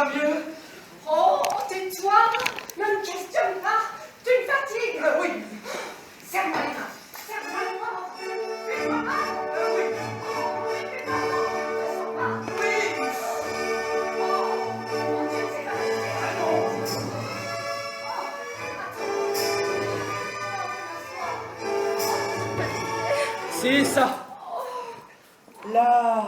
va mieux? Oh, tais-toi! Ne me questionne pas! Tu me fatigues! Oui. Serre-moi les mains! Serre-moi les mains! Fais-moi mal! Oui. Oh, mais fais-moi mal! Ne te sens pas! Oui. Oh, mon Dieu, c'est pas resté! Ah non. Oh, attends! C'est ça. Là.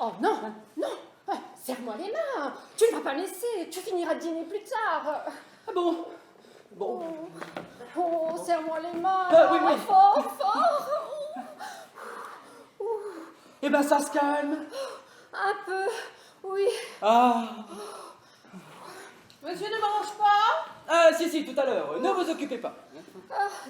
Oh non, non, serre-moi les mains. Tu ne vas pas me laisser. Tu finiras de dîner plus tard. Ah bon? Bon. Oh, serre-moi les mains. Oui, oui. Fort, fort. Eh ben ça se calme. Un peu, oui. Ah. Monsieur ne mange pas? Ah si, tout à l'heure. Ne vous occupez pas.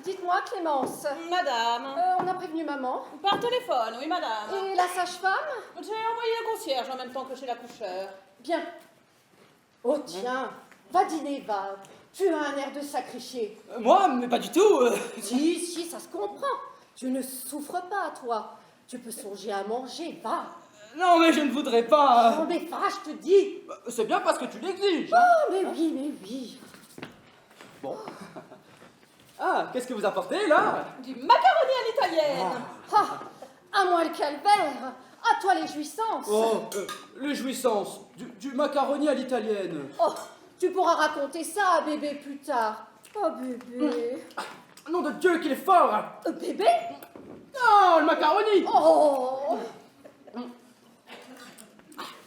Dites-moi, Clémence. Madame. On a prévenu maman. Par téléphone, oui, madame. Et la sage-femme? J'ai envoyé le concierge en même temps que chez l'accoucheur. Bien. Oh tiens, va dîner, va. Tu as un air de sacrifié. Moi, mais pas du tout. Si, ça se comprend. Tu ne souffres pas, toi. Tu peux songer à manger, va. Non, mais je ne voudrais pas. Oh, mais va, je te dis. C'est bien parce que tu l'exiges. Oh, mais oui. Bon. Ah, qu'est-ce que vous apportez là? Du macaroni à l'italienne. Ah, à moi le calvaire. À toi les jouissances. Oh, les jouissances. Du macaroni à l'italienne. Oh, tu pourras raconter ça à bébé plus tard. Oh, bébé. Nom de Dieu qu'il est fort. Bébé? Non, le macaroni. Oh.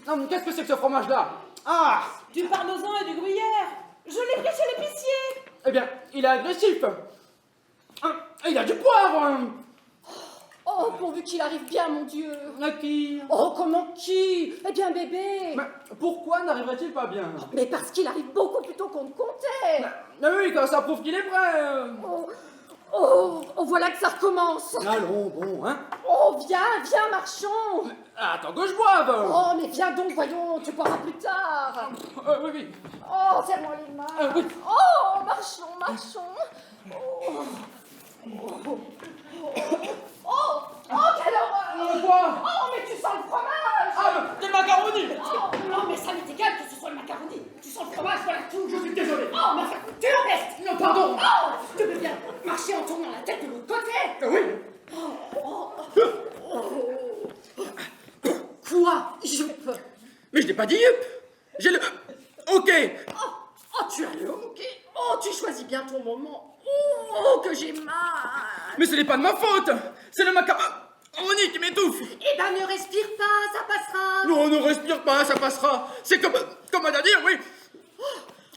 Non, mais qu'est-ce que c'est que ce fromage-là? Ah. Du parmesan et du gruyère. Je l'ai pris chez l'épicier. Eh bien, il est agressif. Il a du poivre. Oh, pourvu qu'il arrive bien, mon Dieu. À qui? Oh, comment qui? Eh bien, bébé. Mais pourquoi n'arriverait-il pas bien? Mais parce qu'il arrive beaucoup plus tôt qu'on ne comptait. Mais oui, quand ça prouve qu'il est prêt. Oh, voilà que ça recommence. Allons, bon, hein? Oh, viens, marchons. Attends que je boive. Oh, mais viens donc, voyons, tu boiras plus tard. Oui. Oh, serre-moi les mains. Oui. Oh, marchons. Oh, quelle horreur. Quoi? Oh, mais tu sens le fromage. Ah, des macaronis. Oh, non, mais ça m'est égal que ce soit le macaroni. Tu sens le fromage, voilà tout. Je suis désolé. Oh, mais enfin, tu l'empestes. Non, pardon. Oh, tu peux bien marcher en tournant la tête de l'autre côté. Oui. Quoi, jupe? Mais je n'ai pas dit yup. J'ai le... Ok. Oh, tu as le hockey. Oh, tu choisis bien ton moment. Oh, que j'ai mal. Mais ce n'est pas de ma faute. C'est le macaroni qui m'étouffe. Eh ben, ne respire pas, ça passera. Non, ne respire pas, ça passera. C'est comme à dire, oui.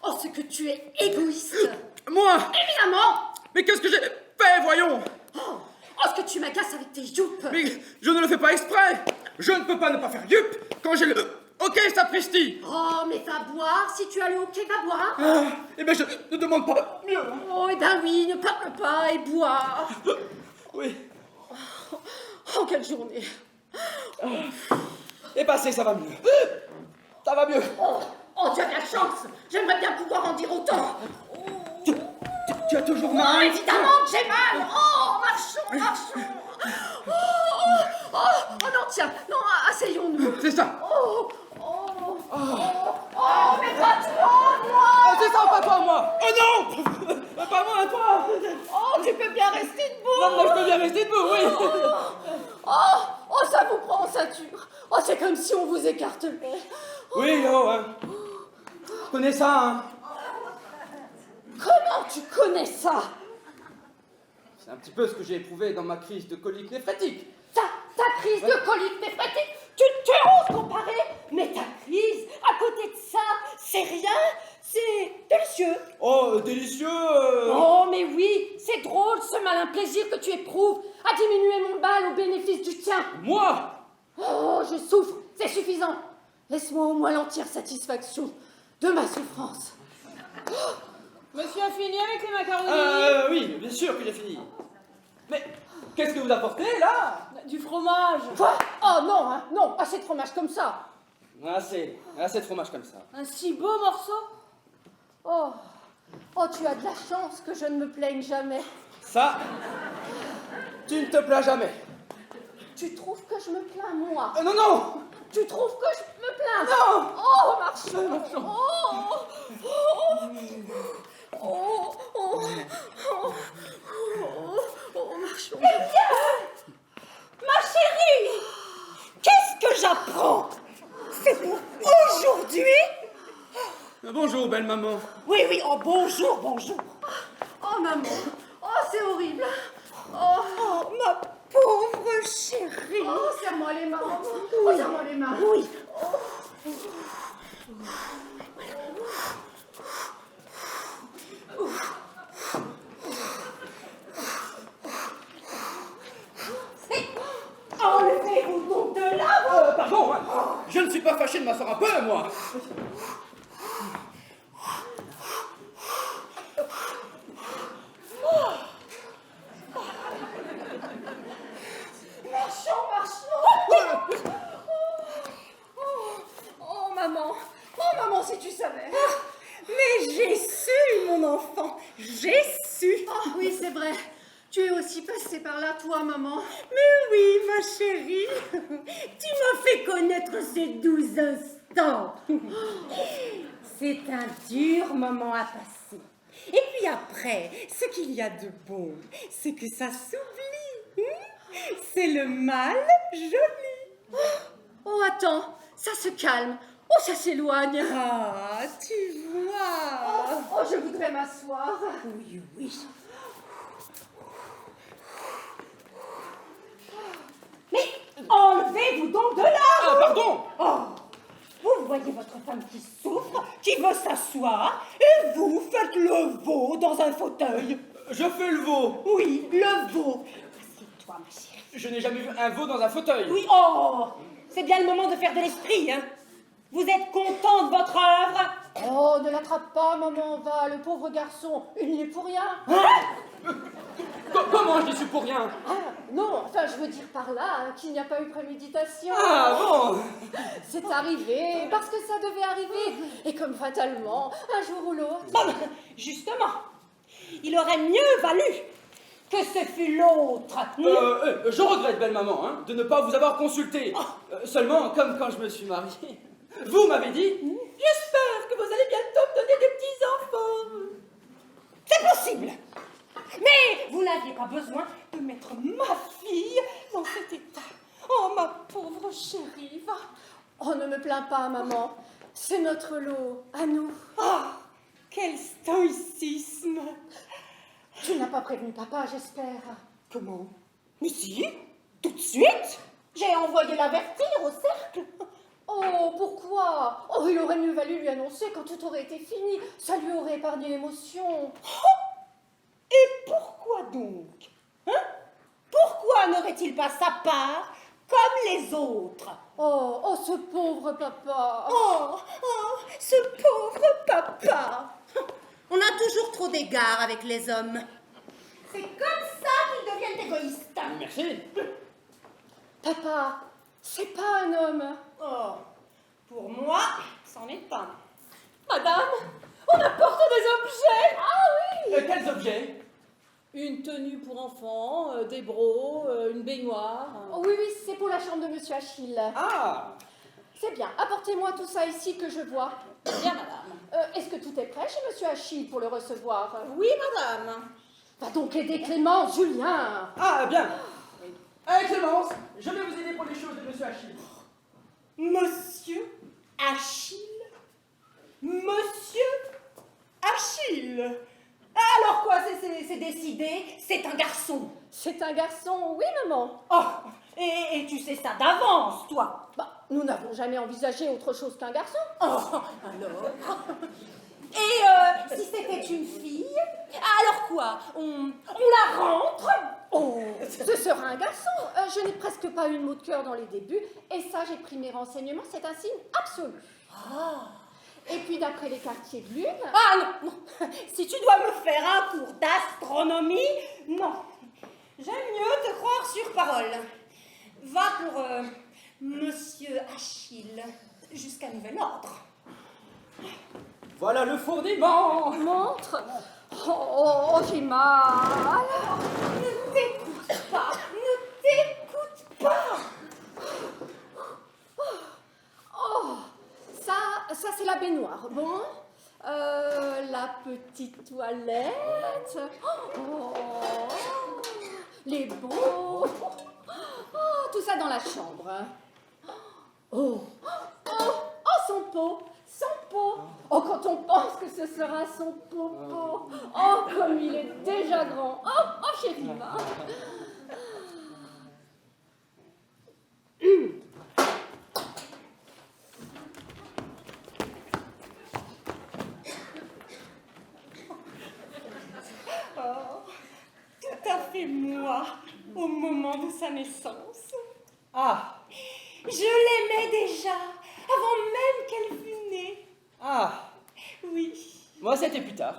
Oh, c'est que tu es égoïste. Moi. Évidemment. Mais qu'est-ce que j'ai fait, voyons? Oh, ce que tu m'agaces avec tes youpes. Mais je ne le fais pas exprès. Je ne peux pas ne pas faire yup quand j'ai le... Ok, sapristi. Oh, mais va boire. Si tu as le hockey, va boire. Eh bien, je ne demande pas mieux. Oh, eh ben oui, ne parle pas et bois. Oui. Oh, quelle journée. Et passé, ça va mieux. Ça va mieux. Oh, tu as de la chance. J'aimerais bien pouvoir en dire autant. Tu as toujours Oh, mal. évidemment que j'ai mal. Oh, marchons. Oh, non, tiens. Non, asseyons-nous. C'est ça. Mais pas toi, moi. Ah, c'est ça, pas toi, moi. Oh non. Pas moi, toi. Oh, tu peux bien rester debout. Non, je peux bien rester debout, oui. Oh, ça vous prend en ceinture. Oh, c'est comme si on vous écartelait. Oui, hein. Je connais ça, hein. Comment tu connais ça? C'est un petit peu ce que j'ai éprouvé dans ma crise de colique néphrétique. Ta crise de colique néphrétique, tu oses comparer? Mais ta crise, à côté de ça, c'est rien, c'est délicieux. Oh, délicieux. Oh, mais oui, c'est drôle ce malin plaisir que tu éprouves à diminuer mon bal au bénéfice du tien. Moi. Oh, je souffre, c'est suffisant. Laisse-moi au moins l'entière satisfaction de ma souffrance. Monsieur a fini avec les macaronis? Oui, bien sûr que j'ai fini. Mais qu'est-ce que vous apportez, là? Du fromage. Quoi? Oh non, non, assez de fromage comme ça. Assez de fromage comme ça. Un si beau morceau. Oh, oh, tu as de la chance que je ne me plaigne jamais. Ça, tu ne te plains jamais. Tu trouves que je me plains, moi? Non, non. Tu trouves que je me plains? Non. Oh, Marchand. Oh, oh, oh, oh, oh, oh, Marchand. Eh bien, ma chérie, qu'est-ce que j'apprends? C'est pour aujourd'hui? Bonjour, belle maman. Oui, oui, oh bonjour, bonjour. Oh, maman. Oh, c'est horrible. Oh, ma pauvre chérie. Oh, serre-moi les mains. Oh, serre-moi les mains. Oui. Enlevez-vous donc de là. Pardon, hein. Je ne suis pas fâché de m'asseoir un peu, moi. Marchand. Oh, maman. Oh, maman, si tu savais. Mais j'ai su, mon enfant, j'ai su. Oh, oui, c'est vrai. Tu es aussi passée par là, toi, maman. Mais oui, ma chérie, tu m'as fait connaître ces 12 instants. C'est un dur moment à passer. Et puis après, ce qu'il y a de bon, c'est que ça s'oublie. C'est le mal joli. Oh, attends. Ça se calme. Oh, ça s'éloigne. Ah, tu vois. Oh, je voudrais m'asseoir. Oui, oui. Mais enlevez-vous donc de là. Pardon. Oh, vous voyez votre femme qui souffre, qui veut s'asseoir, et vous faites le veau dans un fauteuil. Je fais le veau. Oui, le veau. Assieds-toi, ma chérie. Je n'ai jamais vu un veau dans un fauteuil. Oui, oh, c'est bien le moment de faire de l'esprit, hein. Vous êtes content de votre œuvre? Oh, ne l'attrape pas, maman, va. Le pauvre garçon, il n'y est pour rien. Comment je n'y suis pour rien? Ah, non, enfin, je veux dire par là qu'il n'y a pas eu préméditation. Ah bon. C'est arrivé parce que ça devait arriver. Et comme fatalement, un jour ou l'autre. Bon, justement, il aurait mieux valu que ce fut l'autre. Je regrette, belle maman, hein, de ne pas vous avoir consulté. Seulement, comme quand je me suis marié, vous m'avez dit « J'espère que vous allez bientôt me donner des petits-enfants. » C'est possible. Mais vous n'aviez pas besoin de mettre ma fille dans cet état. Oh, ma pauvre chérie, va. Oh, ne me plains pas, maman. C'est notre lot, à nous. Ah, quel stoïcisme. Tu n'as pas prévenu papa, j'espère. Comment? Mais si, tout de suite. J'ai envoyé l'avertir au cercle. Oh, pourquoi? Oh, il aurait mieux valu lui annoncer quand tout aurait été fini. Ça lui aurait épargné l'émotion. Et pourquoi donc? Hein? Pourquoi n'aurait-il pas sa part comme les autres? Oh, oh, ce pauvre papa. Oh, ce pauvre papa. On a toujours trop d'égards avec les hommes. C'est comme ça qu'ils deviennent égoïstes. Merci. Papa, c'est pas un homme. Oh, pour moi, c'en est un. Madame, on apporte des objets. Ah oui. Quels objets? Une tenue pour enfants, des brocs, une baignoire. Oh, oui, oui, c'est pour la chambre de Monsieur Achille. Ah. C'est bien, apportez-moi tout ça ici que je vois. Bien, madame. Est-ce que tout est prêt chez Monsieur Achille pour le recevoir? Oui, madame. Va donc aider Clémence, Julien. Ah, bien. Allez, Clémence, je vais vous aider pour les choses de Monsieur Achille. Monsieur Achille? Monsieur Achille? Alors quoi, c'est décidé, c'est un garçon. C'est un garçon, oui, maman. Oh, et tu sais ça d'avance, toi. Bah, nous n'avons jamais envisagé autre chose qu'un garçon. Oh, alors. Et si c'était une fille, alors quoi, on la rentre? Oh, ce sera un garçon. Je n'ai presque pas eu de mot de cœur dans les débuts, et ça, j'ai pris mes renseignements, c'est un signe absolu. Et puis, d'après les quartiers de lune... Ah non, non, si tu dois me faire un cours d'astronomie, non. J'aime mieux te croire sur parole. Va pour Monsieur Achille, jusqu'à nouvel ordre. Voilà le fourniment. Montre. Oh, j'ai mal. Ne t'écoute pas, ne t'écoute pas. Oh, ça c'est la baignoire. Bon, la petite toilette. Oh, les beaux. Oh, tout ça dans la chambre. Oh, son pot. Son pot. Oh, quand on pense que ce sera son popo. Oh, comme il est déjà grand. Oh, chérie, va. Tout à fait moi, au moment de sa naissance. Ah, Je l'aimais déjà, avant même qu'elle fût née. ah, Oui. moi c'était plus tard.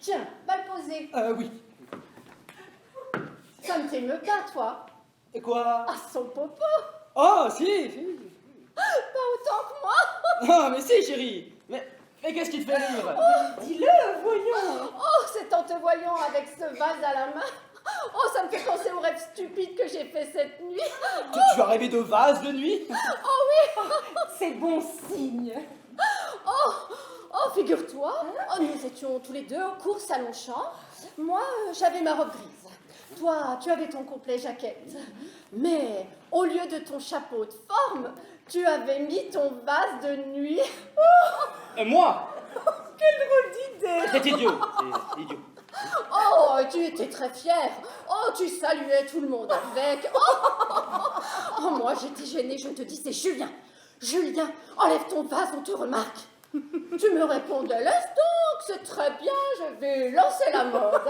Tiens, va le poser. Oui. Ça ne t'émeut pas, toi. Et quoi? Ah, son popo. Oh, si. Pas autant que moi. Ah, mais si, chérie. Mais qu'est-ce qui te fait rire? Dis-le, voyons. Oh, c'est en te voyant avec ce vase à la main. Oh, ça me fait penser au rêve stupide que j'ai fait cette nuit. Tu as rêvé de vase de nuit? Oh oui. C'est bon signe. Oh, figure-toi, nous étions tous les deux au cours salon-champ. Moi, j'avais ma robe grise. Toi, tu avais ton complet jaquette. Mais au lieu de ton chapeau de forme, tu avais mis ton vase de nuit. Moi? Quelle drôle d'idée. C'est idiot, c'est idiot. Oh, tu étais très fière. Oh, tu saluais tout le monde avec. Oh, moi, j'étais gênée. Je te disais, Julien, enlève ton vase, on te remarque. Tu me répondais, laisse donc, c'est très bien, je vais lancer la mode.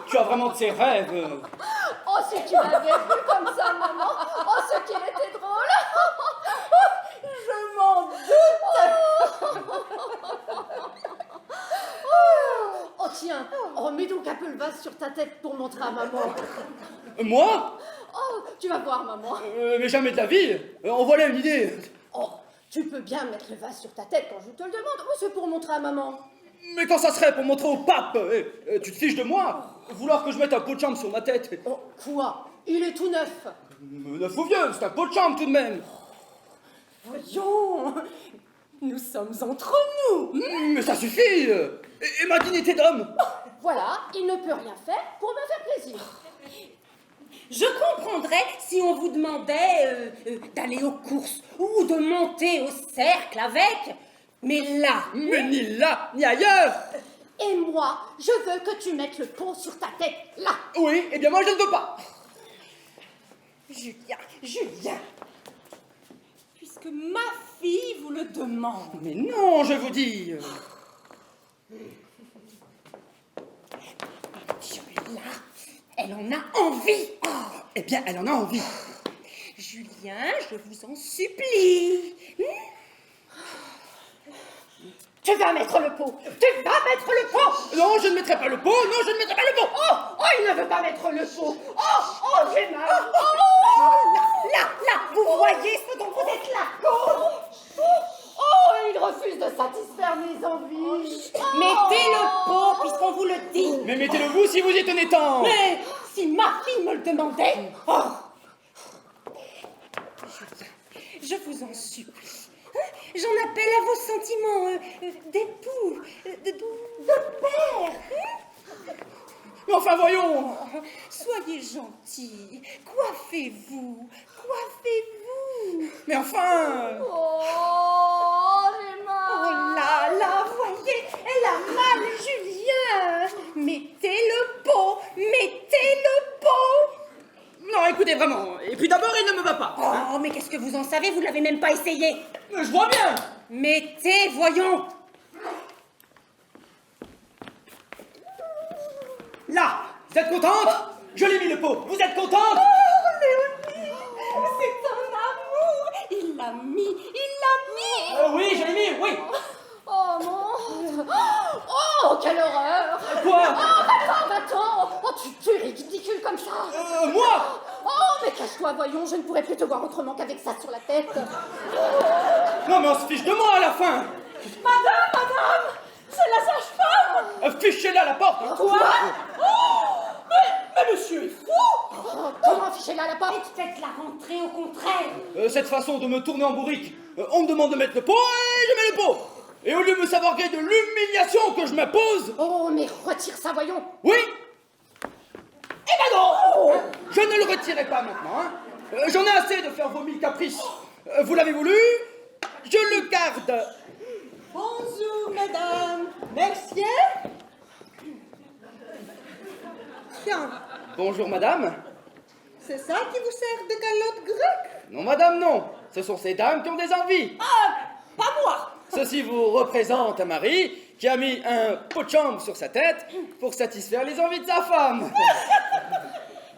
Tu as vraiment de ces rêves. Oh, si tu m'avais vu comme ça, maman, oh, ce qu'il était drôle. Je m'en doute. Oh, tiens, remets donc un peu le vase sur ta tête pour montrer à maman. Moi? Oh, tu vas voir, maman. Mais jamais de la vie. En voilà une idée. Oh, tu peux bien mettre le vase sur ta tête quand je te le demande. Oh, c'est pour montrer à maman. Mais quand ça serait pour montrer au pape? Tu te fiches de moi? Vouloir que je mette un pot de chambre sur ma tête? Oh, quoi? Il est tout neuf. Neuf ou vieux, c'est un pot de chambre tout de même. Voyons, nous sommes entre nous. Mais ça suffit. Et ma dignité d'homme? Voilà, il ne peut rien faire pour me faire plaisir. Je comprendrais si on vous demandait d'aller aux courses ou de monter au cercle avec. Mais là, Mais ni là, ni ailleurs. Et moi, je veux que tu mettes le pot sur ta tête, là. Oui, eh bien moi je ne veux pas. Julien, puisque ma fille vous le demande. Mais non, je vous dis. Là, elle en a envie. Eh bien, elle en a envie. Julien, je vous en supplie. Tu vas mettre le pot. Tu vas mettre le pot. Non, je ne mettrai pas le pot. Non, je ne mettrai pas le pot. Oh, il ne veut pas mettre le pot. Oh, j'ai mal. Là, vous voyez ce dont vous êtes la cause. Oh, il refuse de satisfaire mes envies. Mettez le pot puisqu'on vous le dit. Mais mettez-le vous si vous y tenez tant. Mais si ma fille me le demandait. Oh. Je vous en supplie. J'en appelle à vos sentiments d'époux, de père. Mais enfin, voyons. Soyez gentils. Coiffez-vous. Coiffez-vous. Mais enfin. Oh, j'ai mal. Oh là, voyez, elle a mal, Julien. Mettez le pot. Mettez le pot. Non, écoutez, vraiment. Et puis d'abord, il ne me va pas. Oh, mais qu'est-ce que vous en savez? Vous l'avez même pas essayé. Mais je vois bien. Mettez, voyons. Là, vous êtes contente? Je l'ai mis le pot. Vous êtes contente? Léonie, c'est un amour. Il l'a mis. Oui, je l'ai mis, oui. Oh, mon. Oh, quelle horreur. Quoi? Oh, va-t'en. Oh, tu es ridicule comme ça. Moi? Oh, mais cache-toi, voyons, je ne pourrais plus te voir autrement qu'avec ça sur la tête. Non, mais on se fiche de moi à la fin. Madame, c'est la sage-femme. Fichez-la à la porte. Hein. Quoi? Mais monsieur est fou. Oh, comment fichez-la à la porte? Faites-la rentrer au contraire. Cette façon de me tourner en bourrique, on me demande de mettre le pot et je mets le pot. Et au lieu de me savoir gré de l'humiliation que je m'impose... Oh, mais retire ça, voyons. Oui. Eh ben non. Je ne le retirerai pas maintenant. Hein. J'en ai assez de faire vos 1000 caprices. Vous l'avez voulu, je le garde. Bonjour, madame. Merci. Tiens, Bonjour madame. c'est ça qui vous sert de calotte grecque? Non madame, non. Ce sont ces dames qui ont des envies. Pas moi. Ceci vous représente un mari qui a mis un pot de chambre sur sa tête pour satisfaire les envies de sa femme.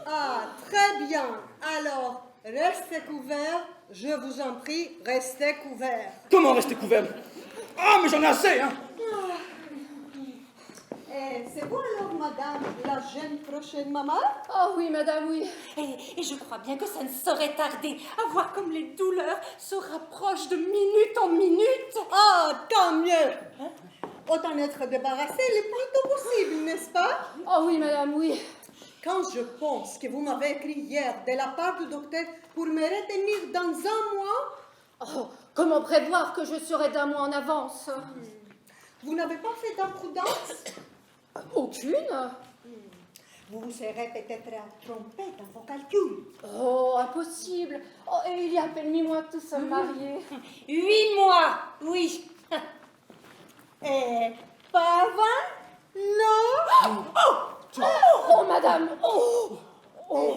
Ah, très bien. Alors, restez couverts. Je vous en prie, restez couverts. Comment rester couvert? Ah, mais j'en ai assez, hein. Et c'est vous alors, madame, la jeune prochaine maman? Oh oui, madame, oui. Et je crois bien que ça ne saurait tarder à voir comme les douleurs se rapprochent de minute en minute. Ah, tant mieux. Autant être débarrassé le plus tôt possible, n'est-ce pas? Oh oui, madame, oui. Quand je pense que vous m'avez écrit hier de la part du docteur pour me retenir dans un mois, Oh, comment prévoir que je serai d'un mois en avance? vous n'avez pas fait d'imprudence? Aucune. Vous vous serez peut-être trompé dans vos calculs. Oh, impossible. Oh, et il y a à peine 8 mois que nous sommes mariés. 8 mois, oui. Et pas 20? Non? Oh, madame. Oh, oh.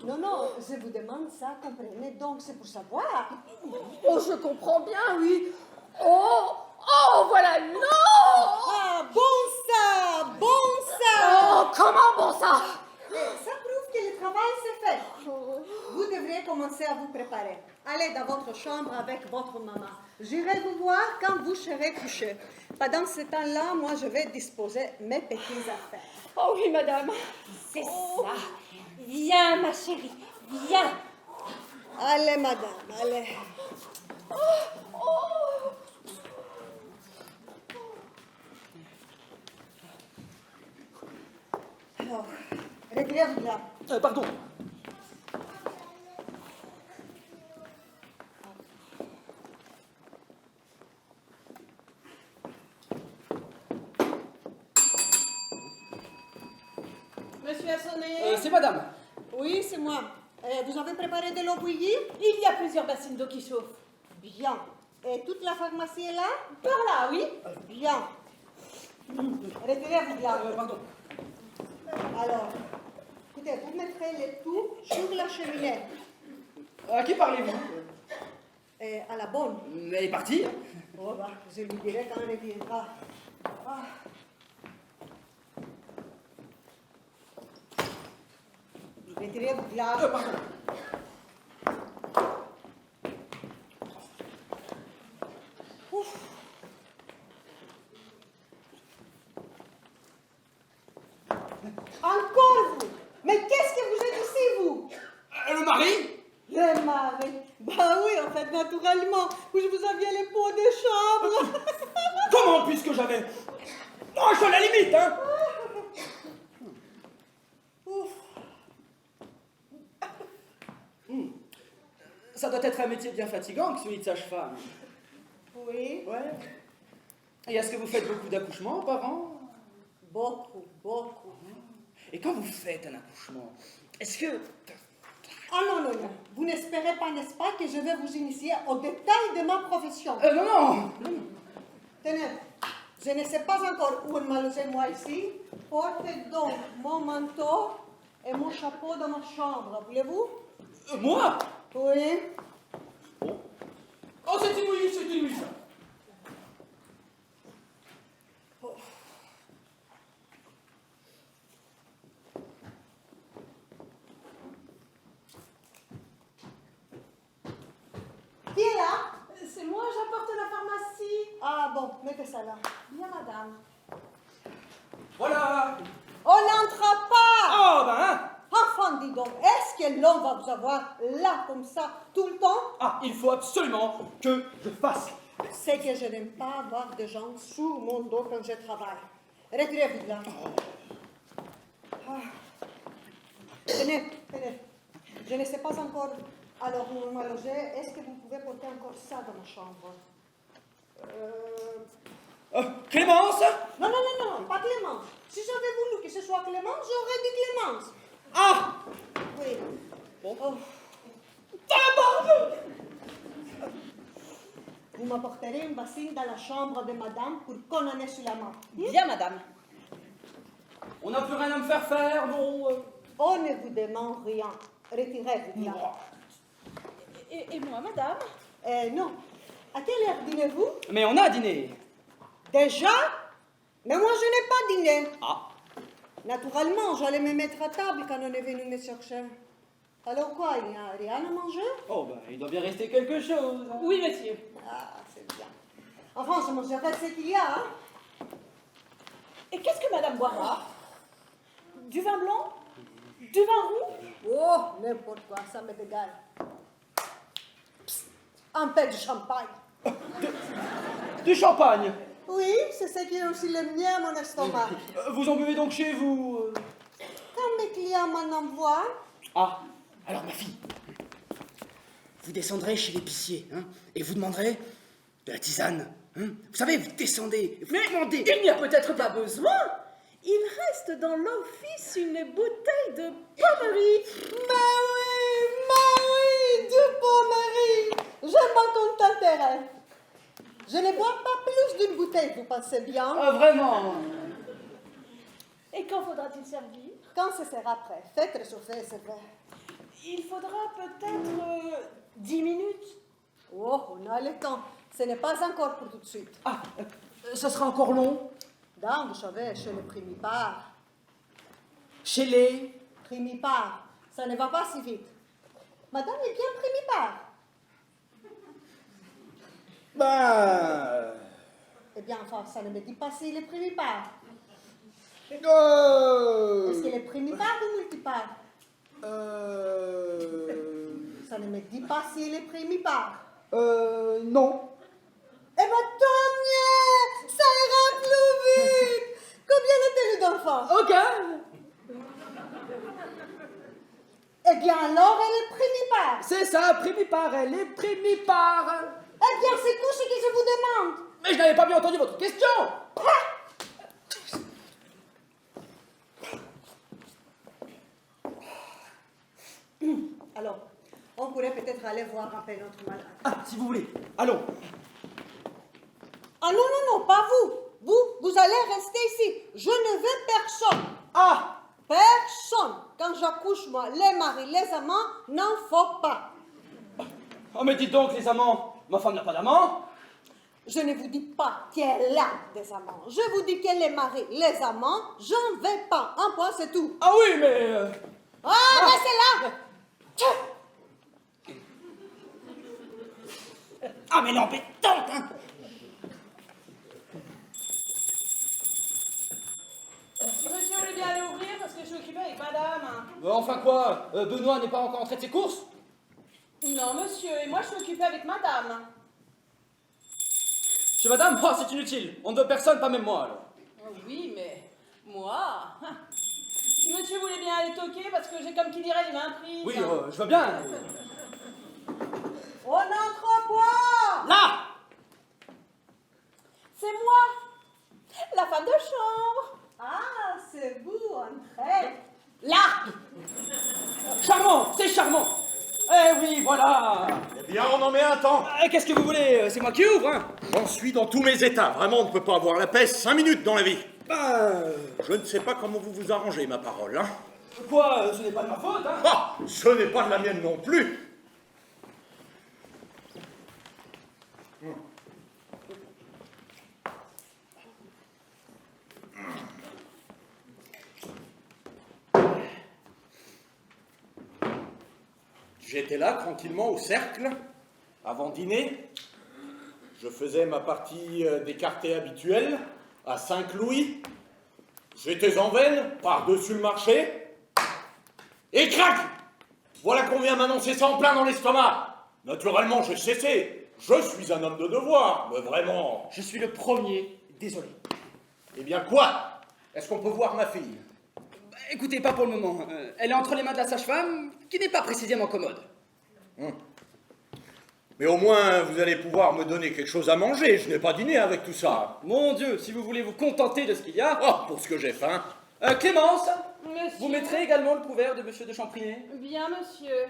Non, non, je vous demande ça, comprenez, donc c'est pour savoir. Oh, je comprends bien, oui. Oh, oh, voilà. Non. Ah, bon ça, bon ça. Oh, comment bon ça? Ça prouve que le travail s'est fait. Vous devriez commencer à vous préparer. Allez dans votre chambre avec votre maman. J'irai vous voir quand vous serez couché. Pendant ce temps-là, moi, je vais disposer mes petites affaires. Oh oui, madame. C'est ça. Viens, ma chérie, viens. Allez, madame, allez. Alors, réglez-vous là. Pardon. Monsieur a sonné. C'est madame. Oui, c'est moi. Vous avez préparé de l'eau bouillie? Il y a plusieurs bassines d'eau qui chauffent. Bien. Et toute la pharmacie est là? Par là, oui. Bien. Retirez-vous là. Pardon. Alors, écoutez, vous mettrez le tout sur la cheminée. À qui parlez-vous? Et à la bonne. Elle est partie. Oh, bah, je lui dirai quand elle reviendra. Ah. Retirez-vous là. Pardon. Encore vous. Mais qu'est-ce que vous êtes ici, vous? Le mari? Le mari. Bah oui, en fait, naturellement. Vous aviez les pots de chambre. Comment, puisque j'avais... Oh, je suis à la limite, hein. Ouf. Ça doit être un métier bien fatigant que celui de sage-femme. Oui. Ouais. Et est-ce que vous faites beaucoup d'accouchements par an? Beaucoup, beaucoup. Et quand vous faites un accouchement, est-ce que... Ah non, non, non. Vous n'espérez pas, n'est-ce pas, que je vais vous initier aux détails de ma profession? Non, non. Tenez, je ne sais pas encore où m'a logé moi ici. Portez donc mon manteau et mon chapeau dans ma chambre, voulez-vous? Moi? Oui. Oh, c'est inouï, c'est inouï, ça. Qui est là? C'est moi, j'apporte la pharmacie. Ah bon, mettez ça là. Bien, madame. Voilà. On n'entre pas! Oh, ben, hein. Enfin, dis donc, est-ce que l'on va vous avoir là, comme ça, tout le temps? Ah, il faut absolument que je fasse C'est que je n'aime pas avoir des gens sous mon dos quand je travaille. Retirez-vous de là. Ah. Tenez, tenez. Je ne sais pas encore. Alors, vous me logez. Est-ce que vous pouvez porter encore ça dans ma chambre? Clémence? Non, non, non, non, pas Clémence. Si j'avais voulu que ce soit Clémence, j'aurais dit Clémence. Ah! Oui. Bon. Oh. Tabarnak! Vous m'apporterez une bassine dans la chambre de madame pour qu'on en ait sur la main. Bien, madame. On n'a plus rien à me faire faire, bon... On ne vous demande rien. Retirez-vous de là. Et moi, madame? Non. À quelle heure dînez-vous? Mais on a dîné. Déjà? Mais moi, je n'ai pas dîné. Ah. Naturellement, j'allais me mettre à table quand on est venu me chercher. Alors quoi, il n'y a rien à manger? Oh, bah, il doit bien rester quelque chose. Oui, monsieur. Ah, c'est bien. Enfin, je mangerai ce qu'il y a, hein. Et qu'est-ce que madame boira? Du vin blanc? Du vin rouge? Oh, n'importe quoi, ça m'est égal. Psst, un peu de champagne. Du champagne. Oui, c'est ce qui est aussi le mien à mon estomac. Vous en buvez donc chez vous Quand mes clients m'en envoient, Ah, alors ma fille, vous descendrez chez l'épicier, hein, et vous demanderez de la tisane. Hein. Vous savez, vous descendez, vous demandez. Il n'y a peut-être pas besoin. Il reste dans l'office une bouteille de pommerie. mais oui, du pommerie. Je m'en contenterai. Je ne bois pas plus d'une bouteille, vous pensez bien? Ah, vraiment? Et quand faudra-t-il servir? Quand ce sera prêt, faites réchauffer ce verre. Il faudra peut-être 10 minutes. Oh, on a le temps. Ce n'est pas encore pour tout de suite. Ah, ça sera encore long. Donc, vous savez, chez les primipares. Chez les... Primipares, ça ne va pas si vite. Madame est bien primipare. Ben... Eh bien, enfin, ça ne me dit pas s'il est primipare. Euh... Est-ce qu'il est primipare ou multipare? Ça ne me dit pas s'il est primipare. Non. Eh bien, tant mieux! Ça ira plus vite! Combien a-t-elle d'enfants? Aucun. Eh bien, alors, elle est primipare. C'est ça, primipare, elle est primipare. Eh bien, c'est tout ce que je vous demande. Mais je n'avais pas bien entendu votre question. Alors, on pourrait peut-être aller voir un peu notre malade. Ah, si vous voulez, allons. Ah non, non, non, pas vous. Vous allez rester ici. Je ne veux personne. Ah, Personne. Quand j'accouche, moi, les maris, les amants, n'en faut pas. oh mais dites donc les amants, ma femme n'a pas d'amant. Je ne vous dis pas qu'elle a des amants. Je vous dis que les maris, les amants, j'en veux pas. Un point, c'est tout. Ah oui, mais... Ah, restez là. Ah mais l'embêtante, hein. Si monsieur voulait bien aller ouvrir parce que je suis occupée avec madame. Enfin quoi, Benoît n'est pas encore entré de ses courses? Non, monsieur, et moi je suis occupée avec madame. Chez madame, oh, c'est inutile. On ne veut personne, pas même moi alors. Oui, mais moi. Si monsieur voulait bien aller toquer parce que j'ai comme qui dirait les mains prises. Oui, je veux bien. On entre quoi? Là. C'est moi, la femme de chambre. Ah, c'est vous, entrez. Là. Charmant, c'est charmant. Eh oui, voilà. Eh bien, on en met un temps. Qu'est-ce que vous voulez? C'est moi qui ouvre, hein. J'en suis dans tous mes états. Vraiment, on ne peut pas avoir la paix 5 minutes dans la vie. Je ne sais pas comment vous vous arrangez, ma parole, hein. Quoi, ce n'est pas de ma faute, hein. Ah, ce n'est pas de la mienne non plus. J'étais là, tranquillement, au cercle, avant dîner. Je faisais ma partie d'écarté habituelle, à 5 louis. J'étais en veine, par-dessus le marché. Et crac! Voilà qu'on vient m'annoncer ça en plein dans l'estomac. Naturellement, j'ai cessé. Je suis un homme de devoir, mais vraiment. Je suis le premier, désolé. Eh bien quoi? Est-ce qu'on peut voir ma fille? Écoutez, pas pour le moment. Elle est entre les mains de la sage-femme, qui n'est pas précisément commode. Mais au moins, vous allez pouvoir me donner quelque chose à manger. Je n'ai pas dîné avec tout ça. Mon Dieu, si vous voulez vous contenter de ce qu'il y a... Oh, pour ce que j'ai faim. Clémence, Monsieur. vous mettrez également le couvert de monsieur de Champrinet? Bien, monsieur.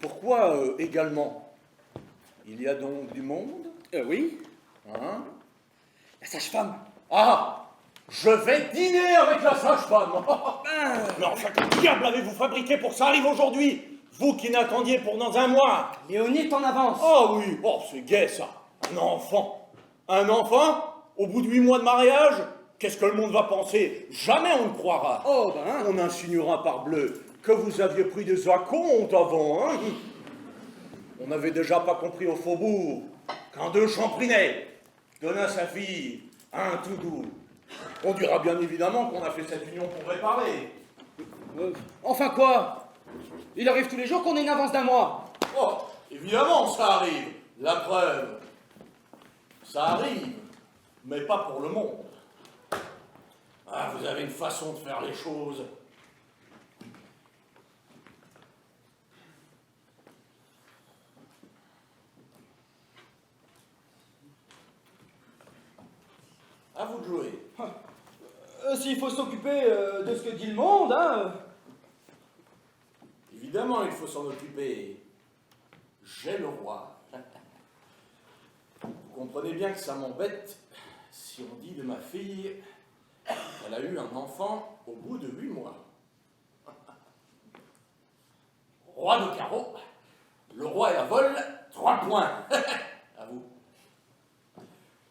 Pourquoi également? Il y a donc du monde? Oui. Hein? La sage-femme. Ah! Je vais dîner avec la sage-femme. Mais enfin, quel diable avez-vous fabriqué pour que ça arrive aujourd'hui? Vous qui n'attendiez pour dans un mois. Léonie est en avance. Oh oui, oh, c'est gai ça. Un enfant. Un enfant? Au bout de 8 mois de mariage? Qu'est-ce que le monde va penser? Jamais on ne croira. Oh ben... On insinuera parbleu que vous aviez pris des acomptes avant, hein? On n'avait déjà pas compris au faubourg qu'un de Champrinet donna sa fille à un tout doux. On dira bien évidemment qu'on a fait cette union pour réparer. Enfin quoi? Il arrive tous les jours qu'on ait une avance d'un mois. Oh, évidemment, ça arrive. La preuve. Ça arrive, mais pas pour le monde. Ah, vous avez une façon de faire les choses. À vous de jouer. S'il faut s'occuper de ce que dit le monde, hein... Évidemment, il faut s'en occuper. J'ai le roi. Vous comprenez bien que ça m'embête si on dit de ma fille qu'elle a eu un enfant au bout de 8 mois. Roi de carreau, le roi et la vole, 3 points. À vous.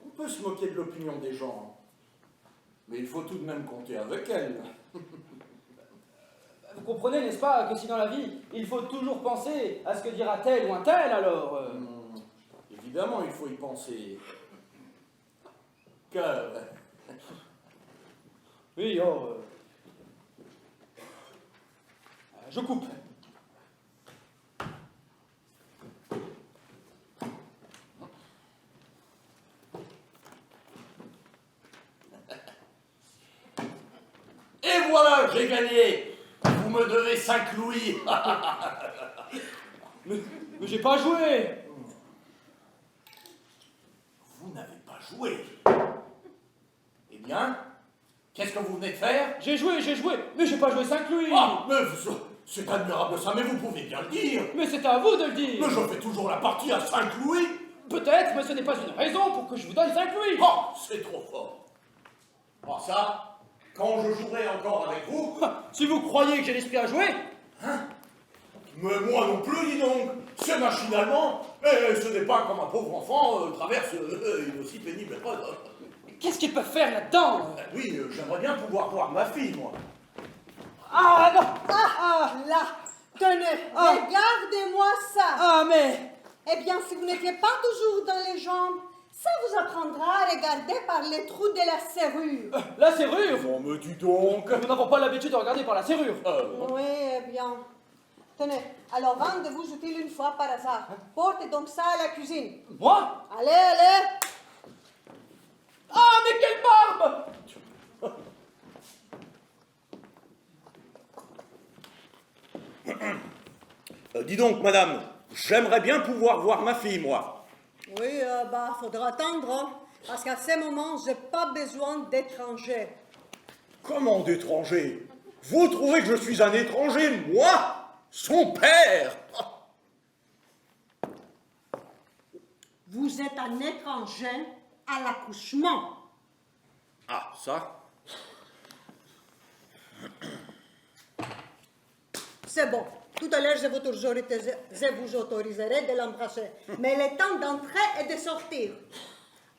On peut se moquer de l'opinion des gens, mais il faut tout de même compter avec elle. Vous comprenez, n'est-ce pas, que si dans la vie, il faut toujours penser à ce que dira tel ou un tel, alors... Évidemment, il faut y penser. Cœur. Oui, oh... Je coupe. Et voilà, j'ai gagné. Vous me devez 5 louis. Mais j'ai pas joué. Vous n'avez pas joué. Eh bien, qu'est-ce que vous venez de faire? J'ai joué, mais j'ai pas joué 5 louis. Ah, mais c'est admirable ça, mais vous pouvez bien le dire. Mais c'est à vous de le dire. Mais je fais toujours la partie à 5 louis. Peut-être, mais ce n'est pas une raison pour que je vous donne 5 louis. Oh, c'est trop fort. Oh, ça, quand je jouerai encore avec vous... Si vous croyez que j'ai l'esprit à jouer... Mais moi non plus, dis donc. C'est machinalement. Et ce n'est pas comme un pauvre enfant traverse une aussi pénible épreuve. Qu'est-ce qu'ils peuvent faire là-dedans? Oui, j'aimerais bien pouvoir voir ma fille, moi. Ah non. Ah, là, tenez, Ah. regardez-moi ça. Ah mais... Eh bien, si vous n'étiez pas toujours dans les jambes, ça vous apprendra à regarder par les trous de la serrure. La serrure. On me dit donc. Nous n'avons pas l'habitude de regarder par la serrure. Oui, eh bien. Tenez, alors avant de vous jeter une fois par hasard, portez donc ça à la cuisine. Moi? Allez, allez. Ah mais quelle barbe! Dis donc, madame, j'aimerais bien pouvoir voir ma fille, moi. Oui, faudra attendre, hein, parce qu'à ce moment, j'ai pas besoin d'étrangers. Comment d'étranger? Vous trouvez que je suis un étranger, moi? Son père? Vous êtes un étranger à l'accouchement. Ah, ça? C'est bon. Tout à l'heure, je vous autoriserai de l'embrasser. Mais le temps d'entrer et de sortir.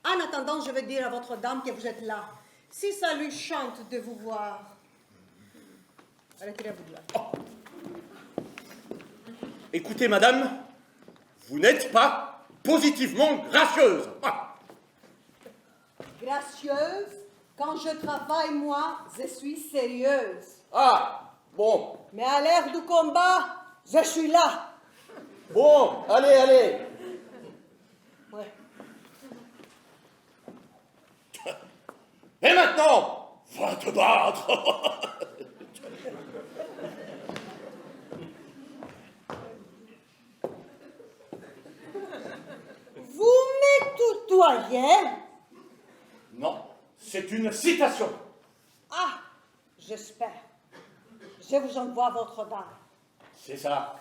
En attendant, je vais dire à votre dame que vous êtes là. Si ça lui chante de vous voir. Retirez-vous de là. Écoutez, madame, vous n'êtes pas positivement gracieuse. Ah. Gracieuse, quand je travaille, moi, je suis sérieuse. Ah, bon. Mais à l'heure du combat, je suis là. Bon, allez, allez. Et maintenant, va te battre. Vous m'étutoyez? Non, c'est une citation. Ah, j'espère. Je vous envoie votre dame. C'est ça.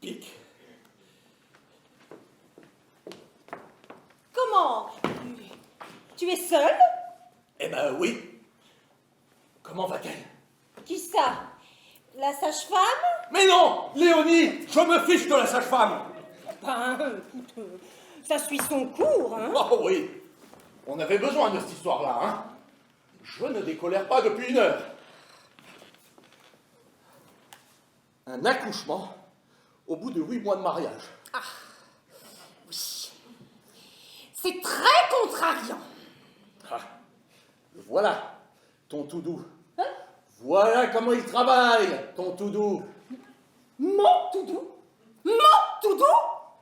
Pique. Comment? Tu es seule? Eh ben oui. Comment va-t-elle? Qui ça? La sage-femme? Mais non, Léonie, je me fiche de la sage-femme. Ben, écoute, ça suit son cours, hein. Oh oui, on avait besoin de cette histoire-là, hein. Je ne décolère pas depuis 1 heure. Un accouchement au bout de 8 mois de mariage. Oui. C'est très contrariant. Ah, voilà, ton tout doux. Voilà comment il travaille, ton tout doux. Mon tout doux? Mon tout doux?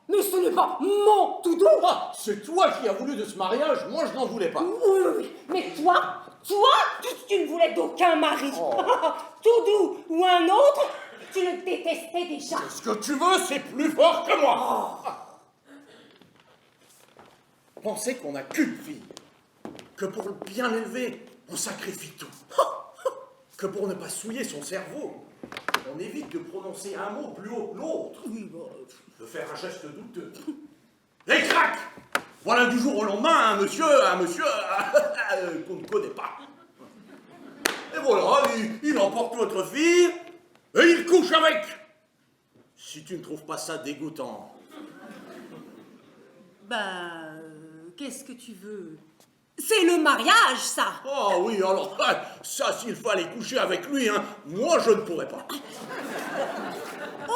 Mais ce n'est pas mon tout doux. Ah, c'est toi qui as voulu de ce mariage, moi je n'en voulais pas. Oui. Mais toi, tu ne voulais d'aucun mari. Oh. Tout doux ou un autre, tu le détestais déjà. Ce que tu veux, c'est plus fort que moi. Pensez qu'on n'a qu'une fille, que pour bien l'élever, on sacrifie tout. Que pour ne pas souiller son cerveau, on évite de prononcer un mot plus haut que l'autre, de faire un geste douteux. Et crac! Voilà du jour au lendemain un monsieur qu'on ne connaît pas. Et voilà, il emporte votre fille et il couche avec. Si tu ne trouves pas ça dégoûtant. Qu'est-ce que tu veux? C'est le mariage, ça. Ah oui, alors ça, s'il fallait coucher avec lui, hein, moi je ne pourrais pas.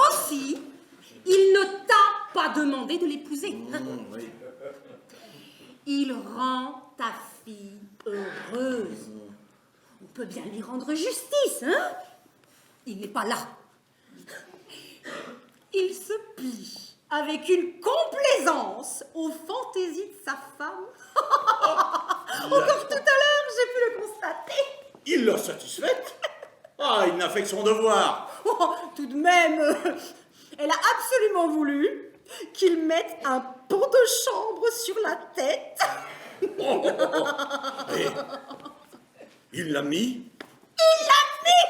Aussi, il ne t'a pas demandé de l'épouser. Oui. Il rend ta fille heureuse. On peut bien lui rendre justice, hein? Il n'est pas là. Il se plie avec une complaisance aux fantaisies de sa femme. Encore tout à l'heure, j'ai pu le constater. Il l'a satisfaite. Ah, il n'a fait que son devoir. Oh, tout de même, elle a absolument voulu qu'il mette un pot de chambre sur la tête. Et il l'a mis. Il l'a mis.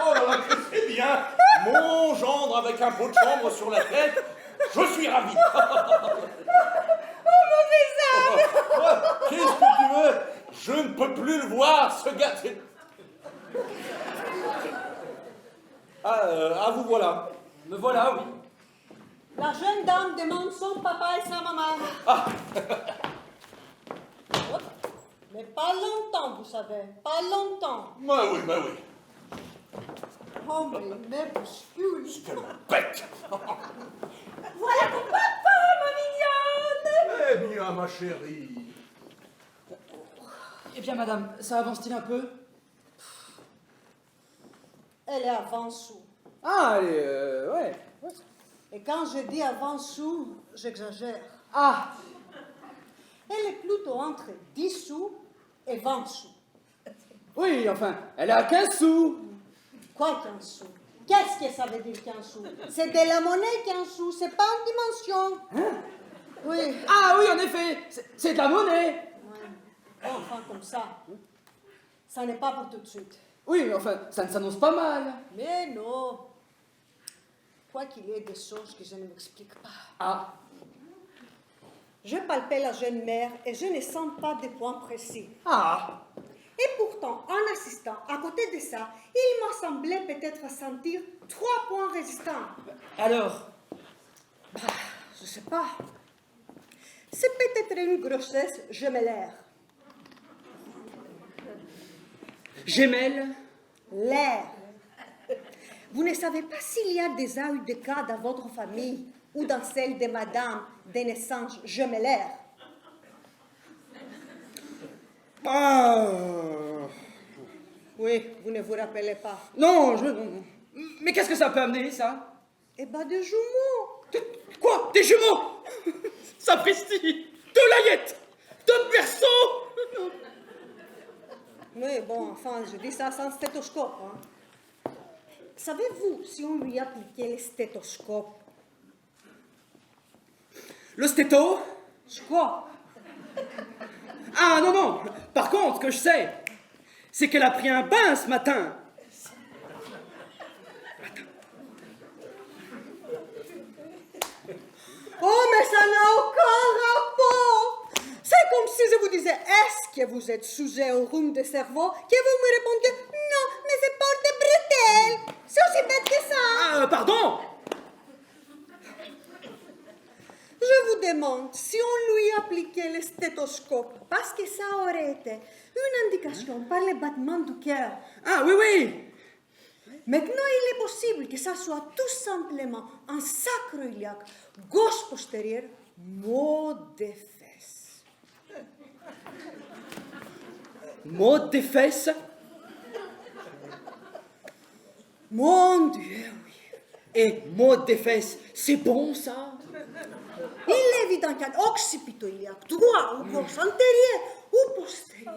Oh là là, que c'est bien. Mon gendre avec un pot de chambre sur la tête. Je suis ravi. Oh, mauvais âme. Qu'est-ce que tu veux? Je ne peux plus le voir, ce gars. Ah, vous voilà. Me voilà, oui. La jeune dame demande son papa et sa maman. Hop. Mais pas longtemps, vous savez. Pas longtemps. Bah oui. Oh, mais il me bouscule. Quelle bête. Voilà ton papa, ma mignonne. Eh bien, ma chérie. Eh bien, madame, ça avance-t-il un peu? Elle est avant sous. Ah, allez, ouais. Et quand je dis avant sous, j'exagère. Ah, Elle est plutôt entre 10 sous et 20 sous. oui, enfin, elle a 15 sous. Quoi 15 sous? Qu'est-ce que ça veut dire 15 sous? C'est de la monnaie 15 sous, c'est pas en dimension. Oui. Ah oui, en effet, c'est de la monnaie. Ouais. Bon, enfin, comme ça. Ça n'est pas pour tout de suite. Oui, mais enfin, ça ne s'annonce pas mal. Mais non. Quoi qu'il y ait des choses que je ne m'explique pas. Ah, Je palpais la jeune mère et je ne sens pas de points précis. ah, Et pourtant, en assistant à côté de ça, il m'a semblé peut-être sentir 3 points résistants. alors, Je sais pas. C'est peut-être une grossesse gemellaire. Gemelle. L'air. Vous ne savez pas s'il y a déjà eu des cas dans votre famille ou dans celle de Madame des naissances Gemellaire? Ah. Oui, vous ne vous rappelez pas. Non, non. Mais qu'est-ce que ça peut amener, ça? Eh ben, des jumeaux. Quoi? Des jumeaux? Sapristi! Deux layettes! Deux berceaux! Oui, bon, enfin, je dis ça sans stéthoscope. Hein. Savez-vous si on lui appliquait le stéthoscope? Le stéto? Scope. Ah non. Par contre, ce que je sais, c'est qu'elle a pris un bain ce matin. Oh, mais ça n'a aucun rapport. C'est comme si je vous disais, est-ce que vous êtes sujet au rhume de cerveau, que vous me répondiez, non, mais c'est porte bretelle. C'est aussi bête que ça. Ah, pardon? Je vous demande si on lui appliquait le stéthoscope, parce que ça aurait été une indication par le battement du cœur. Ah oui. Maintenant, il est possible que ça soit tout simplement un sacroiliac gauche postérieure, mot des fesses. Mot des fesses? Mon Dieu, oui. Et mot des fesses, c'est bon ça? Il est évident qu'un occipitoiliac, droit ou gauche, antérieur ou postérieur.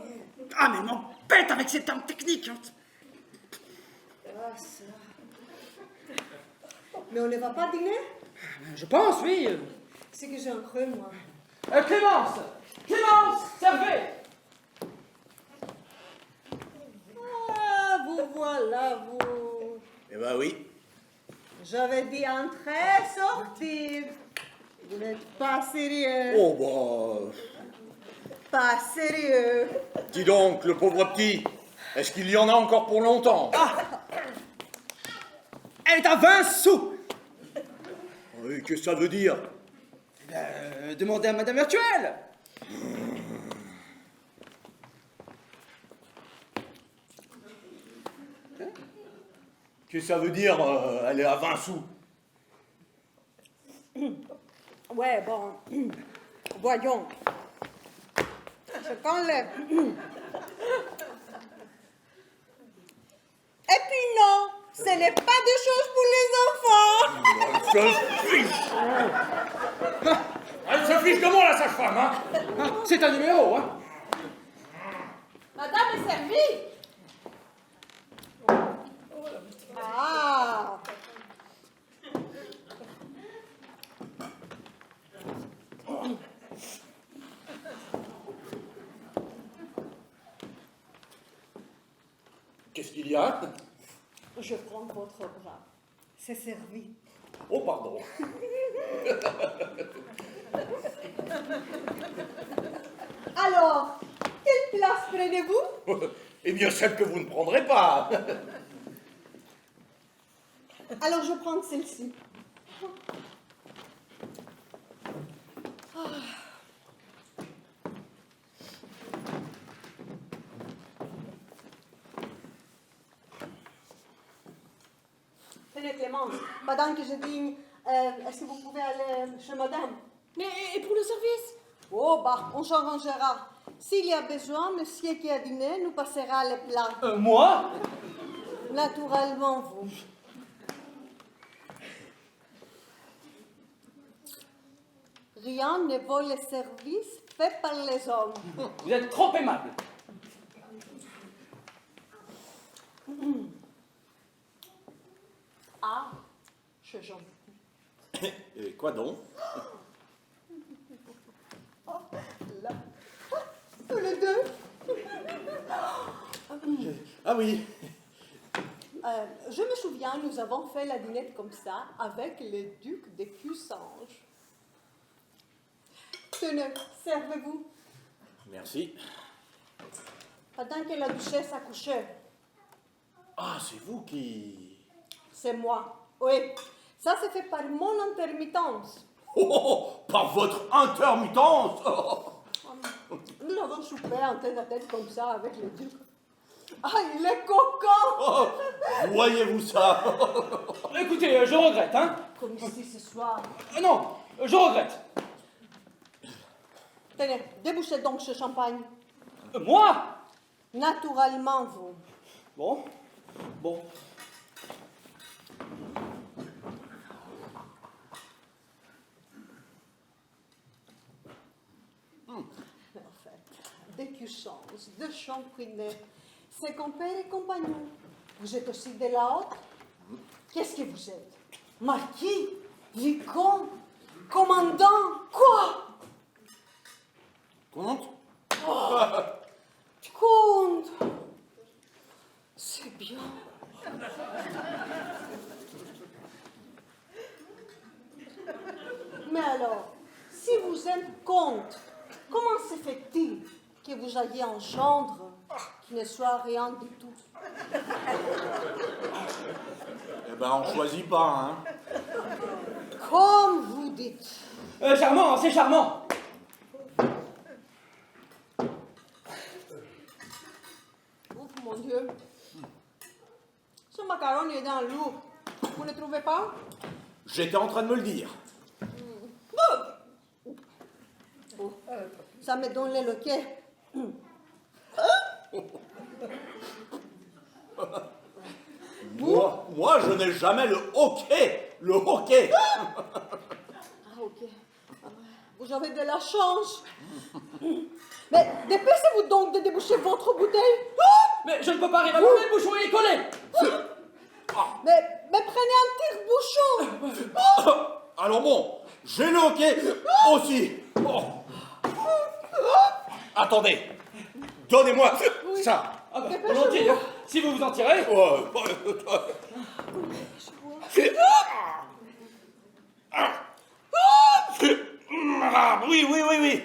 Ah mais m'embête avec ces termes techniques. Ah, ça. Mais on ne va pas dîner? Je pense, oui. C'est que j'ai un creux, moi. Clémence, servez. Ah, vous voilà, vous. Eh ben oui. J'avais dit entrer, sortir. Vous n'êtes pas sérieux. Oh, Pas sérieux. dis donc, le pauvre petit, est-ce qu'il y en a encore pour longtemps? Elle est à 20 sous. Oui, qu'est-ce que ça veut dire? Demandez à Madame Virtuelle. Qu'est-ce que ça veut dire, elle est à 20 sous? Ouais, bon. Voyons. Je t'enlève. Et puis non, ce n'est pas des choses pour les enfants. Elle se fiche. Elle se fiche de moi, la sage-femme, hein? C'est un numéro, hein. Madame est servie. Ah. Qu'est-ce qu'il y a? Je prends votre bras. C'est servi. Oh, pardon. Alors, quelle place prenez-vous? Eh bien, celle que vous ne prendrez pas. Alors, je prends celle-ci. Tenez, Clémence, pendant que je dîne, est-ce que vous pouvez aller chez madame? Mais et pour le service? Oh, bah, on s'arrangera. S'il y a besoin, monsieur qui a dîné nous passera les plats. Moi? Naturellement, vous. Rien ne vaut le service fait par les hommes. Vous êtes trop aimable. Ah, je j'en. Et quoi donc? Là. Tous les deux. Ah oui. Je me souviens, nous avons fait la dînette comme ça avec le duc de Cussange. Tenez, servez-vous. Merci. Pendant que la duchesse a couché, Ah, c'est vous qui... c'est moi. Oui, ça c'est fait par mon intermittence. Par votre intermittence. Nous avons soupé en tête à tête comme ça avec le duc. Ah, il est coquin! Voyez-vous ça? Écoutez, je regrette, hein. Comme ici ce soir. Non, je regrette. Tenez, débouchez donc ce champagne. Moi? Naturellement, vous. Bon. En fait, dès qu'il change de champinet, c'est compère et compagnon. Vous êtes aussi de la haute? Qu'est-ce que vous êtes? Marquis? Vicomte? Commandant? Quoi? Comte? Comte? C'est bien. Mais alors, si vous êtes comte, comment se fait-il que vous ayez un gendre qui ne soit rien du tout? Eh ben, on choisit pas, hein. Comme vous dites. Charmant, c'est charmant. Ouf, mon Dieu. Ce macaron est dans l'eau. Vous ne trouvez pas? J'étais en train de me le dire. Oh, ça me donne le loquet. Moi, je n'ai jamais le hoquet. Le hoquet. Ah, ok. Vous avez de la chance. Mais dépêchez-vous donc de déboucher votre bouteille. Mais je ne peux pas arriver à couler, le bouchon il est collé. Mais prenez un tire-bouchon. Alors bon, j'ai le hoquet aussi. Oh. Attendez. Donnez-moi ça. Ah bah, volontiers, hein. Si vous vous en tirez. Ah, oui.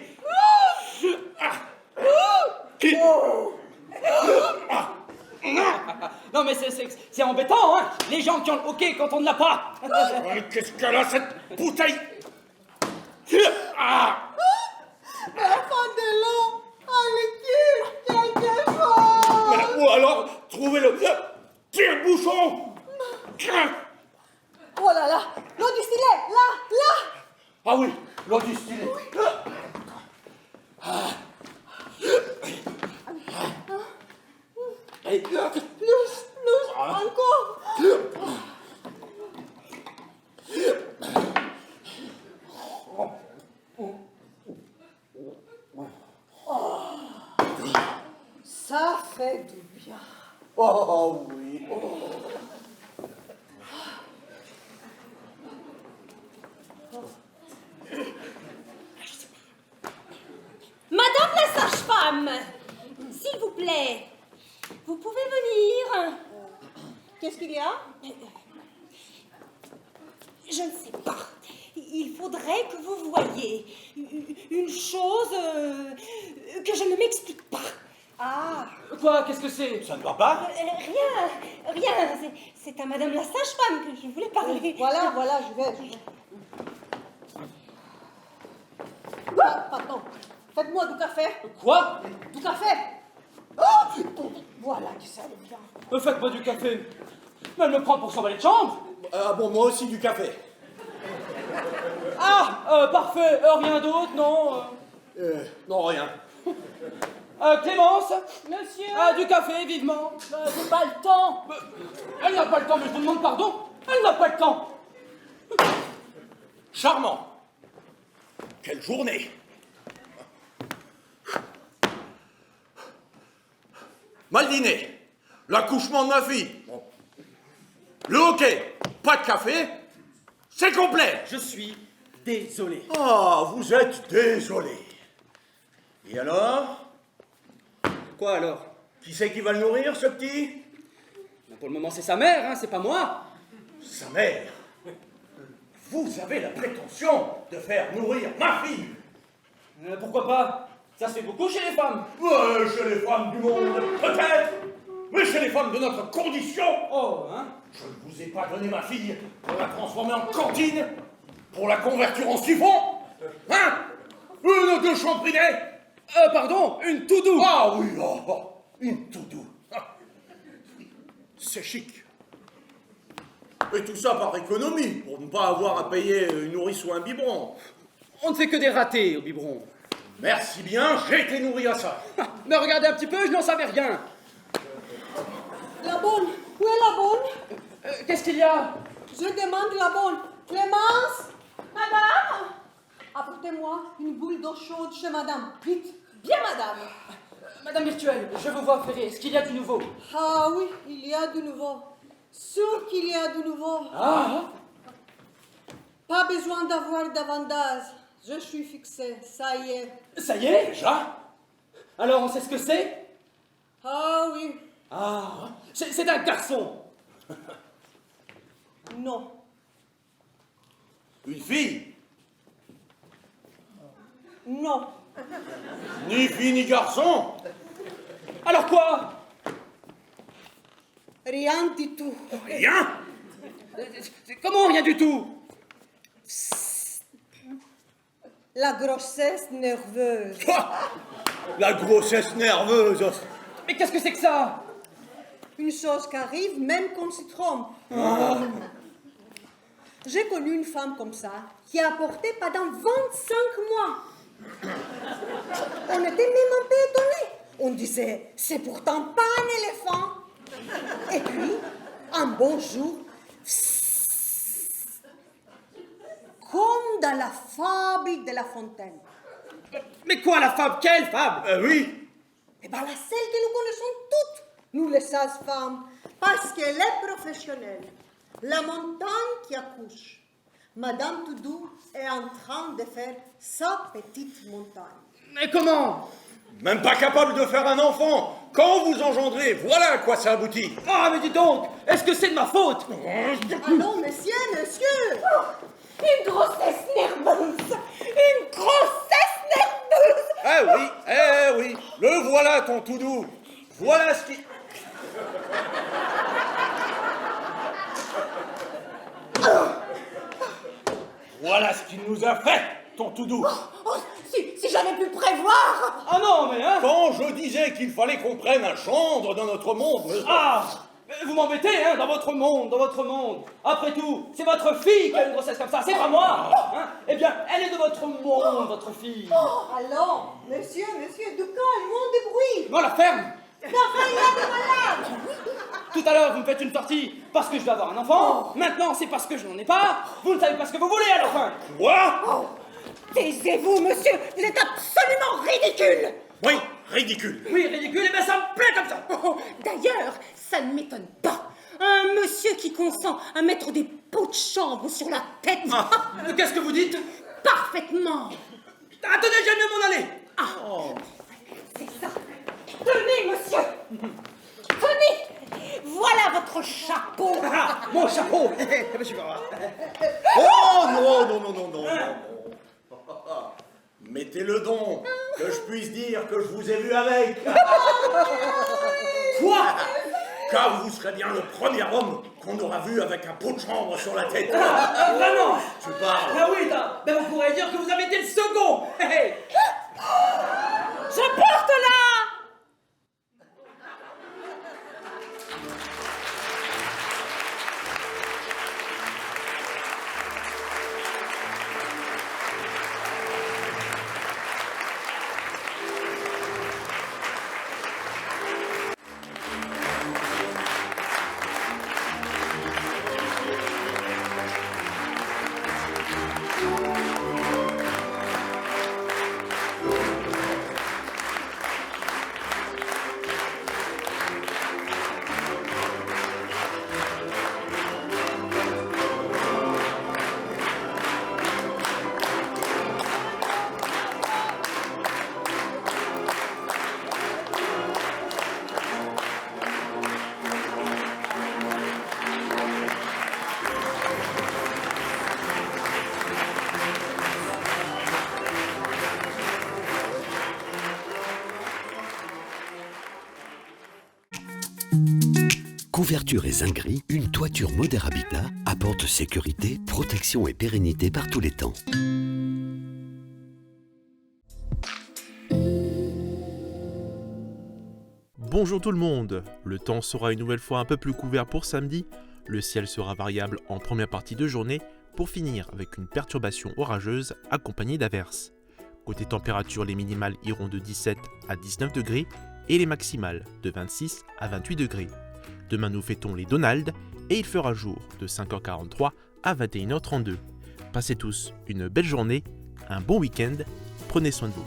Non mais c'est embêtant, hein. Les gens qui ont le hockey quand on ne l'a pas. Qu'est-ce qu'elle a cette bouteille? Ah. La fin de l'eau. Allez, quelquefois. Ou alors, trouvez le tire-bouchon. Oh là là. L'eau distillée. Là. Ah oui, l'eau distillée. Plus. Encore. Ça fait du bien. Oh oui. Madame la sage-femme, s'il vous plaît, vous pouvez venir. Qu'est-ce qu'il y a? Je ne sais pas. Il faudrait que vous voyiez une chose que je ne m'explique pas. Ah. Quoi? Qu'est-ce que c'est? Ça ne va pas? Rien. C'est à Madame la sage-femme que je voulais parler. Voilà, je vais. Ah, pardon. Faites-moi du café. Quoi? Du café. Oh, voilà que ça allait bien. Faites-moi du café. Mais elle me prend pour son valet de chambre. Ah bon, moi aussi du café. Ah, parfait. Rien d'autre, non. Non, rien. Clémence. Monsieur, Ah, du café, vivement. j'ai pas le temps. Elle n'a pas le temps, mais je vous demande pardon. Elle n'a pas le temps. Charmant. Quelle journée. Mal dîné. L'accouchement de ma fille. Bon. Le hockey. Pas de café. C'est complet. Je suis désolé. Ah, vous êtes désolé. Et alors? Quoi alors? Qui c'est qui va le nourrir, ce petit? Pour le moment, c'est sa mère, hein, c'est pas moi. Sa mère. Vous avez la prétention de faire nourrir ma fille. Pourquoi pas? Ça se fait beaucoup chez les femmes. Chez les femmes du monde, peut-être. Mais chez les femmes de notre condition. Oh, hein? Je ne vous ai pas donné ma fille pour la transformer en cantine, pour la convertir en siphon. Hein? Une de champrinet. Pardon, une toudou. Ah oui, une toudou. Ah. C'est chic. Et tout ça par économie, pour ne pas avoir à payer une nourrice ou un biberon. On ne fait que des ratés au biberon. Merci bien, j'ai été nourri à ça. Mais regardez un petit peu, je n'en savais rien. La bonne, où est la bonne? Qu'est-ce qu'il y a? Je demande la bonne. Clémence? Madame? Apportez-moi une boule d'eau chaude chez madame. Vite. Bien, madame. Madame Virtuelle, je vous vois opérer. Est-ce qu'il y a du nouveau? Ah oui, il y a du nouveau. Sûr qu'il y a du nouveau. Ah. Pas besoin d'avoir davantage. Je suis fixée, ça y est. Ça y est, déjà? Alors on sait ce que c'est? Ah oui, Ah, c'est un garçon. non. Une fille? Non. Ni fille ni garçon? Alors quoi? Rien du tout. Rien? Comment rien du tout? La grossesse nerveuse. La grossesse nerveuse. Mais qu'est-ce que c'est que ça? Une chose qui arrive même qu'on s'y trompe. J'ai connu une femme comme ça qui a avorté pendant 25 mois. On était même un peu étonnés. On disait, c'est pourtant pas un éléphant. Et puis, un bon jour, comme dans la fable de La Fontaine. Mais quoi la fable? Quelle fable? Oui. Eh bien, la celle que nous connaissons toutes, nous les sages-femmes, parce qu'elle est professionnelle. La montagne qui accouche. Madame Toudou est en train de faire sa petite montagne. Mais comment? Même pas capable de faire un enfant. Quand vous engendrez, voilà à quoi ça aboutit. Ah, mais dis donc, est-ce que c'est de ma faute? Ah non, monsieur, monsieur. Une grossesse nerveuse. Une grossesse nerveuse. Eh oui, le voilà ton tout doux. Voilà ce qui... Voilà ce qu'il nous a fait, ton tout doux. Oh, si j'avais pu prévoir. Ah non, mais hein? Quand je disais qu'il fallait qu'on prenne un gendre dans notre monde... Ah! Vous m'embêtez, hein, dans votre monde, dans votre monde. Après tout, c'est votre fille qui a une grossesse comme ça, c'est pas moi. Hein? Eh bien, elle est de votre monde, votre fille. Allons, monsieur, du calme, moins de bruit. Bon, la ferme. Enfin, il y a des malades. Tout à l'heure, vous me faites une tortille parce que je dois avoir un enfant. Maintenant, c'est parce que je n'en ai pas. Vous ne savez pas ce que vous voulez à la fin. Quoi? Taisez-vous, monsieur. Vous êtes absolument ridicule. Oui, ridicule. Oui, ridicule, et bien ça me plaît comme ça. Oh, d'ailleurs, ça ne m'étonne pas. Un monsieur qui consent à mettre des pots de chambre sur la tête. Qu'est-ce que vous dites? Parfaitement. Attendez, j'aime mieux m'en aller. C'est ça. Tenez, monsieur. Tenez. Voilà votre chapeau. Ah, mon chapeau. Je suis pas... Oh non. Mettez-le donc, que je puisse dire que je vous ai vu avec. Quoi? Car vous serez bien le premier homme qu'on aura vu avec un pot de chambre sur la tête. Vraiment? Tu parles. Ah oui, ben on pourrait dire que vous avez été le second. Je porte là. Couverture et zinguerie, une toiture Moder Habitat apporte sécurité, protection et pérennité par tous les temps. Bonjour tout le monde, le temps sera une nouvelle fois un peu plus couvert pour samedi. Le ciel sera variable en première partie de journée pour finir avec une perturbation orageuse accompagnée d'averses. Côté température, les minimales iront de 17 à 19 degrés et les maximales de 26 à 28 degrés. Demain, nous fêtons les Donald et il fera jour de 5h43 à 21h32. Passez tous une belle journée, un bon week-end, prenez soin de vous.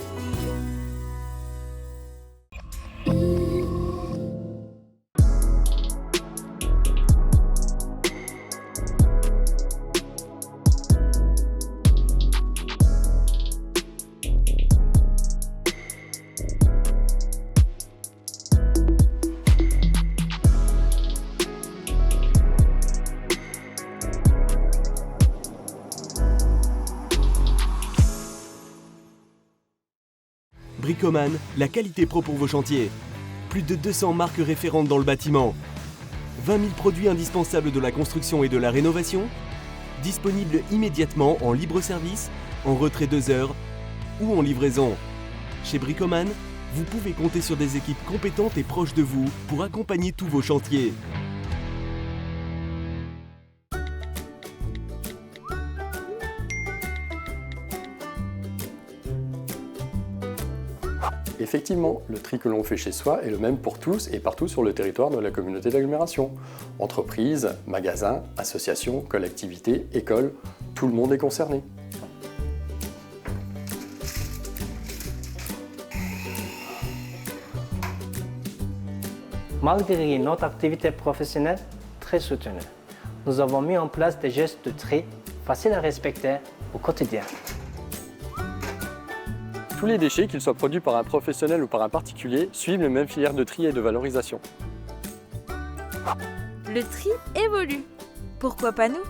Bricoman, la qualité pro pour vos chantiers. Plus de 200 marques référentes dans le bâtiment. 20 000 produits indispensables de la construction et de la rénovation. Disponibles immédiatement en libre service, en retrait 2 heures ou en livraison. Chez Bricoman, vous pouvez compter sur des équipes compétentes et proches de vous pour accompagner tous vos chantiers. Effectivement, le tri que l'on fait chez soi est le même pour tous et partout sur le territoire de la communauté d'agglomération. Entreprises, magasins, associations, collectivités, écoles, tout le monde est concerné. Malgré notre activité professionnelle très soutenue, nous avons mis en place des gestes de tri faciles à respecter au quotidien. Tous les déchets, qu'ils soient produits par un professionnel ou par un particulier, suivent les mêmes filières de tri et de valorisation. Le tri évolue. Pourquoi pas nous ?